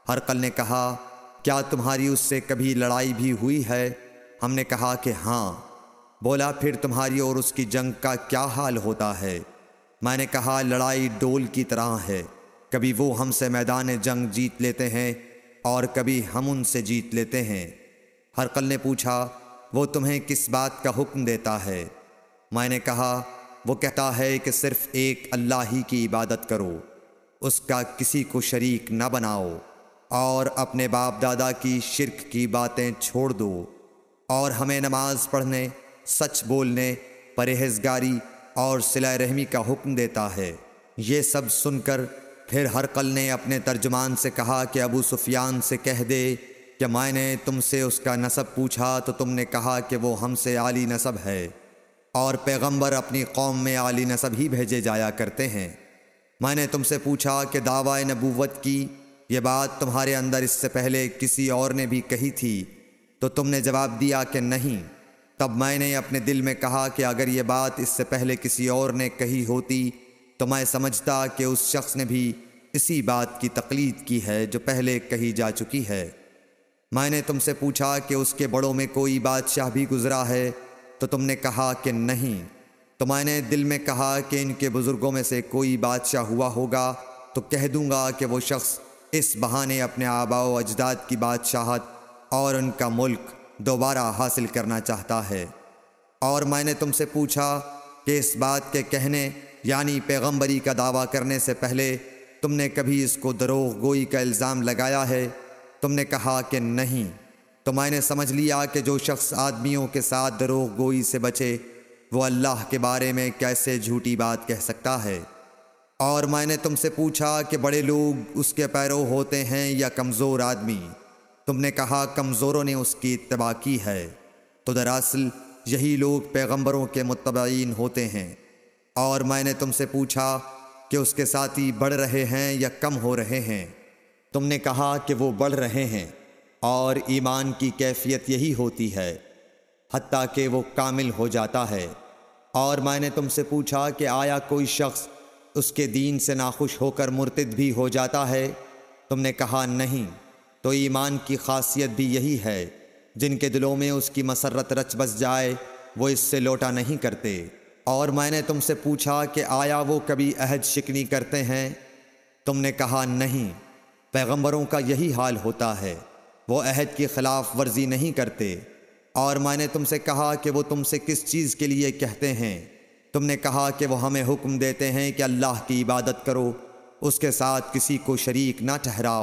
ہرقل نے کہا، کیا تمہاری اس سے کبھی لڑائی بھی ہوئی ہے؟ ہم نے کہا کہ ہاں۔ بولا، پھر تمہاری اور اس کی جنگ کا کیا حال ہوتا ہے؟ میں نے کہا، لڑائی ڈول کی طرح ہے، کبھی وہ ہم سے میدان جنگ جیت لیتے ہیں اور کبھی ہم ان سے جیت لیتے ہیں۔ ہرقل نے پوچھا، وہ تمہیں کس بات کا حکم دیتا ہے؟ میں نے کہا، وہ کہتا ہے کہ صرف ایک اللہ ہی کی عبادت کرو، اس کا کسی کو شریک نہ بناؤ، اور اپنے باپ دادا کی شرک کی باتیں چھوڑ دو، اور ہمیں نماز پڑھنے، سچ بولنے، پرہیزگاری اور صلہ رحمی کا حکم دیتا ہے۔ یہ سب سن کر پھر ہرقل نے اپنے ترجمان سے کہا کہ ابو سفیان سے کہہ دے کہ میں نے تم سے اس کا نسب پوچھا تو تم نے کہا کہ وہ ہم سے عالی نسب ہے، اور پیغمبر اپنی قوم میں عالی نسب ہی بھیجے جایا کرتے ہیں۔ میں نے تم سے پوچھا کہ دعویٰ نبوت کی یہ بات تمہارے اندر اس سے پہلے کسی اور نے بھی کہی تھی، تو تم نے جواب دیا کہ نہیں۔ تب میں نے اپنے دل میں کہا کہ اگر یہ بات اس سے پہلے کسی اور نے کہی ہوتی تو میں سمجھتا کہ اس شخص نے بھی اسی بات کی تقلید کی ہے جو پہلے کہی جا چکی ہے۔ میں نے تم سے پوچھا کہ اس کے بڑوں میں کوئی بادشاہ بھی گزرا ہے، تو تم نے کہا کہ نہیں۔ تو میں نے دل میں کہا کہ ان کے بزرگوں میں سے کوئی بادشاہ ہوا ہوگا تو کہہ دوں گا کہ وہ شخص اس بہانے اپنے آباء و اجداد کی بادشاہت اور ان کا ملک دوبارہ حاصل کرنا چاہتا ہے۔ اور میں نے تم سے پوچھا کہ اس بات کے کہنے یعنی پیغمبری کا دعویٰ کرنے سے پہلے تم نے کبھی اس کو دروغ گوئی کا الزام لگایا ہے؟ تم نے کہا کہ نہیں۔ تو میں نے سمجھ لیا کہ جو شخص آدمیوں کے ساتھ دروغ گوئی سے بچے وہ اللہ کے بارے میں کیسے جھوٹی بات کہہ سکتا ہے۔ اور میں نے تم سے پوچھا کہ بڑے لوگ اس کے پیرو ہوتے ہیں یا کمزور آدمی؟ تم نے کہا کمزوروں نے اس کی اتباع کی ہے۔ تو دراصل یہی لوگ پیغمبروں کے متبعین ہوتے ہیں۔ اور میں نے تم سے پوچھا کہ اس کے ساتھی بڑھ رہے ہیں یا کم ہو رہے ہیں؟ تم نے کہا کہ وہ بڑھ رہے ہیں، اور ایمان کی کیفیت یہی ہوتی ہے حتیٰ کہ وہ کامل ہو جاتا ہے۔ اور میں نے تم سے پوچھا کہ آیا کوئی شخص اس کے دین سے ناخوش ہو کر مرتد بھی ہو جاتا ہے؟ تم نے کہا نہیں۔ تو ایمان کی خاصیت بھی یہی ہے، جن کے دلوں میں اس کی مسرت رچ بس جائے وہ اس سے لوٹا نہیں کرتے۔ اور میں نے تم سے پوچھا کہ آیا وہ کبھی عہد شکنی کرتے ہیں؟ تم نے کہا نہیں۔ پیغمبروں کا یہی حال ہوتا ہے، وہ عہد کی خلاف ورزی نہیں کرتے۔ اور میں نے تم سے کہا کہ وہ تم سے کس چیز کے لیے کہتے ہیں؟ تم نے کہا کہ وہ ہمیں حکم دیتے ہیں کہ اللہ کی عبادت کرو، اس کے ساتھ کسی کو شریک نہ ٹھہراؤ۔